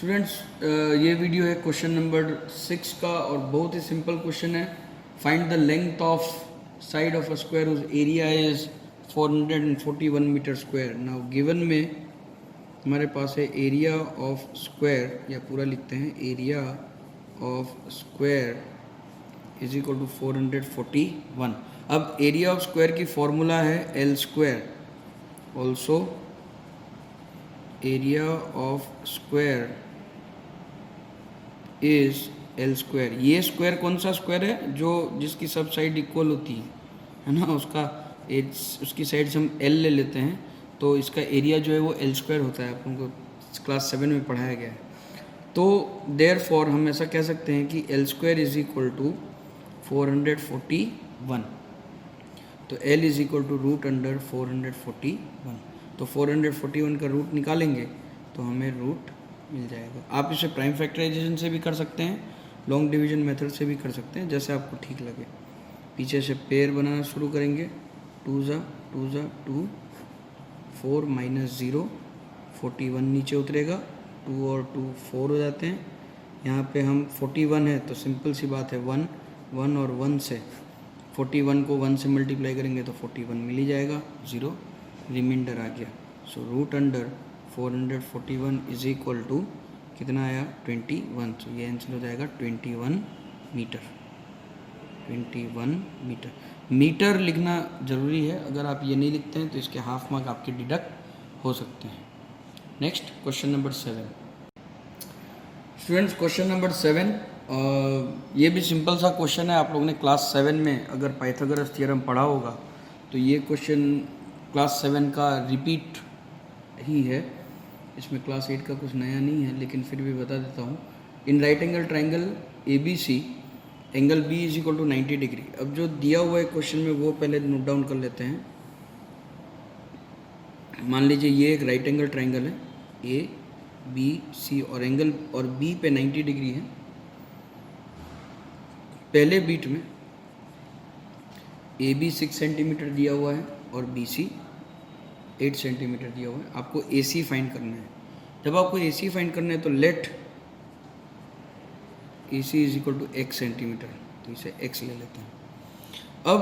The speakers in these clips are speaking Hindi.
स्टूडेंट्स, ये वीडियो है क्वेश्चन नंबर 6 का और बहुत ही सिंपल क्वेश्चन है। Find the length of side of a square whose area is 441 metre square. Now given में हमारे पास है एरिया ऑफ स्क्वायर, या पूरा लिखते हैं area of square is equal to 441। अब एरिया ऑफ स्क्वायर की फॉर्मूला है L square. Also area of square is L square. ये स्क्वायर कौन सा स्क्वायर है? जो जिसकी सब साइड इक्वल होती है ना, उसकी साइड से हम एल ले लेते हैं, तो इसका एरिया जो है वो एल स्क्वायर होता है। आप उनको क्लास 7 में पढ़ाया गया है। तो देयर फॉर हम ऐसा कह सकते हैं कि L square is equal to 441। तो L is equal to root under 441। तो 441 का रूट निकालेंगे तो हमें रूट मिल जाएगा। आप इसे प्राइम फैक्टराइजेशन से भी कर सकते हैं, लॉन्ग डिवीजन मेथड से भी कर सकते हैं, जैसे आपको ठीक लगे। पीछे से पेयर बनाना शुरू करेंगे। 2 ज़ा 2, 4 माइनस 0, 41 नीचे उतरेगा। 2 और 2 4 हो जाते हैं। यहाँ पे हम 41 है तो सिंपल सी बात है 1 1 और 1 से 41 को 1 से मल्टीप्लाई करेंगे तो 41 मिल ही जाएगा। 0 रिमाइंडर आ गया। So root under 441 is equal to कितना आया? 21। तो ये आंसर हो जाएगा 21 मीटर। 21 मीटर। मीटर लिखना ज़रूरी है, अगर आप ये नहीं लिखते हैं तो इसके हाफ मार्क आपके डिडक्ट हो सकते हैं। Next question number 7। Students, question number 7 ये भी सिंपल सा क्वेश्चन है। आप लोगों ने क्लास 7 में अगर पाइथागोरस थ्योरम पढ़ा होगा तो ये क्वेश्चन क्लास 7 का रिपीट ही है। इसमें क्लास 8 का कुछ नया नहीं है, लेकिन फिर भी बता देता हूँ। In right angle triangle ABC angle B is equal to 90 degree. अब जो दिया हुआ है क्वेश्चन में वो पहले नोट डाउन कर लेते हैं। मान लीजिए ये एक राइट एंगल ट्राइंगल है ABC और एंगल और B पे 90 डिग्री है। पहले बीट में AB 6 सेंटीमीटर दिया हुआ है और BC 8 सेंटीमीटर दिया हुआ है। आपको AC फाइंड करना है। जब आपको AC फाइंड करना है तो let AC is equal to x centimetre, तो इसे x ले लेते हैं। अब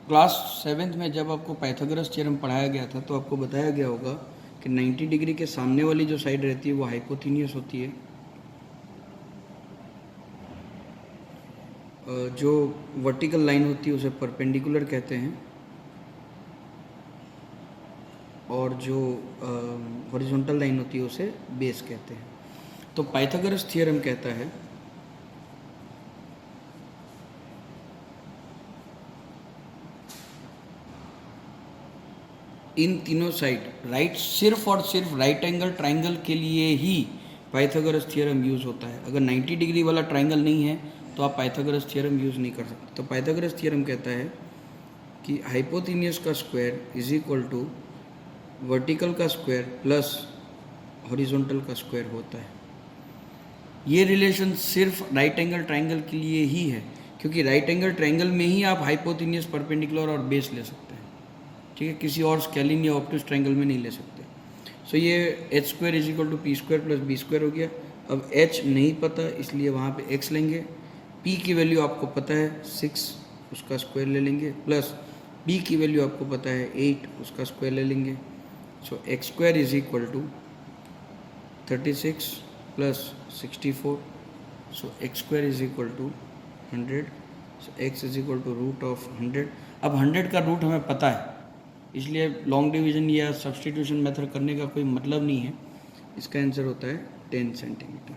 क्लास 7 में जब आपको पाइथागोरस थ्योरम पढ़ाया गया था तो आपको बताया गया होगा कि 90 डिग्री के सामने वाली जो साइड रहती है वो हाइपोथेनियस होती है। जो वर्टिकल लाइन होती है उसे परपेंडिकुलर कहते हैं, और जो हॉरिजॉन्टल लाइन होती है उसे बेस कहते हैं। तो पाइथागोरस थ्योरम कहता है इन तीनों साइड राइट, सिर्फ और सिर्फ राइट एंगल ट्राइंगल के लिए ही पाइथागोरस थ्योरम यूज़ होता है। अगर 90 डिग्री वाला ट्राइंगल नहीं है तो आप पाइथागोरस थ्योरम यूज़ नहीं कर सकते। तो पाइथागोरस थ्योरम कहता है कि हाइपोथेनियस का square is equal to vertical का स्क्वायर प्लस हॉरिजॉन्टल का स्क्वायर होता है। ये रिलेशन सिर्फ राइट एंगल ट्राइंगल के लिए ही है, क्योंकि राइट एंगल ट्राइंगल में ही आप हाइपोथेनियस, परपेंडिकुलर और बेस ले सकते हैं। ठीक है, किसी और स्केलिन या ऑप्टिक्स ट्राइंगल में नहीं ले सकते। सो ये H square is equal to P square plus B square हो गया। अब एच नहीं पता इसलिए वहाँ पे एक्स लेंगे। पी की वैल्यू आपको पता है 6, उसका स्क्वायर ले लेंगे, प्लस बी की वैल्यू आपको पता है 8, उसका स्क्वायर ले लेंगे। So x square is equal to 36 plus 64। So x square is equal to 100। So x is equal to root of 100। अब 100 का रूट हमें पता है, इसलिए लॉन्ग डिवीजन या सब्सटीट्यूशन मेथड करने का कोई मतलब नहीं है। इसका आंसर होता है 10 सेंटीमीटर।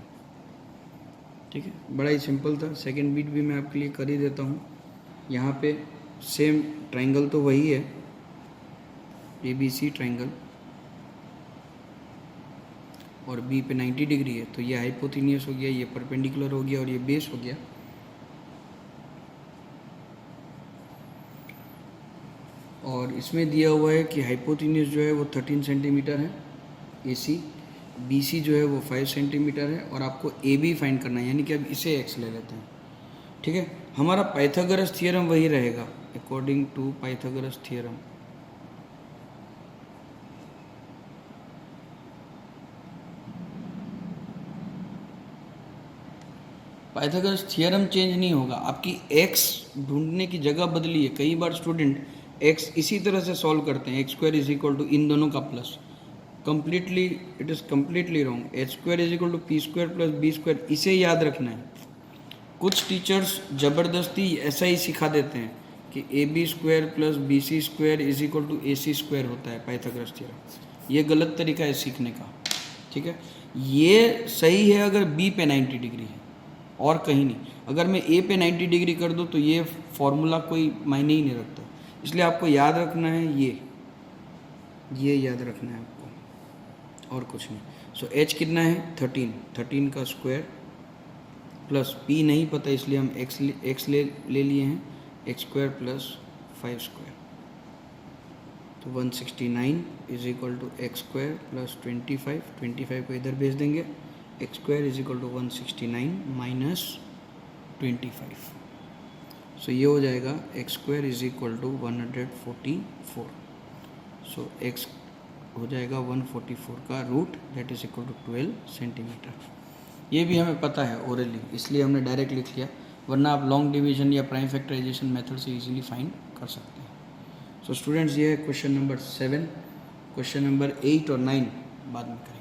ठीक है, बड़ा ही सिंपल था। सेकंड बीट भी मैं आपके लिए कर ही देता हूँ। यहाँ पे सेम ट्राइंगल तो वही है, ABC ट्राइंगल, और B पे 90 डिग्री है, तो ये हाइपोथेनियस हो गया, ये परपेंडिकुलर हो गया और ये बेस हो गया। और इसमें दिया हुआ है कि हाइपोथेनियस जो है वो 13 सेंटीमीटर है AC, BC जो है वो 5 सेंटीमीटर है, और आपको AB फाइंड करना है, यानी कि अब इसे x ले लेते हैं। ठीक है, हमारा पाइथागोरस थ्योरम वही रहेगा according to Pythagoras theorem. Pythagoras theorem change नहीं होगा, आपकी एक्स ढूंढने की जगह बदली है। कई बार स्टूडेंट एक्स इसी तरह से सॉल्व करते हैं, x square is equal to इन दोनों का plus, completely it is completely wrong. H square is equal to P square plus B square, इसे याद रखना है। कुछ टीचर्स ज़बरदस्ती ऐसा ही सिखा देते हैं कि A B square plus B C square is equal to A C square होता है पाइथागोरस थ्योरम। ये गलत तरीका है सीखने का, ठीक है। ये सही है अगर बी पे 90 डिग्री है और कहीं नहीं। अगर मैं ए पे 90 डिग्री कर दूँ तो ये फॉर्मूला कोई मायने ही नहीं रखता। इसलिए आपको याद रखना है ये याद रखना है आपको और कुछ नहीं। सो एच कितना है 13 का स्क्वायर प्लस पी नहीं पता इसलिए हम एक्स ले लिए हैं, एक्स स्क्वायर प्लस 5 स्क्वायर, तो 169 is equal to x square plus 25 को इधर भेज देंगे, x square is equal to 169 minus 25। So ये हो जाएगा x square is equal to 144। So x हो जाएगा 144 का root, that is equal to 12 centimetre. ये भी हमें पता है ओरली, इसलिए हमने डायरेक्ट लिख लिया, वरना आप लॉन्ग डिवीजन या प्राइम फैक्टराइजेशन मेथड से इजीली फाइंड कर सकते हैं। सो स्टूडेंट्स, ये है क्वेश्चन नंबर 7। क्वेश्चन नंबर 8 और 9 बाद में करें।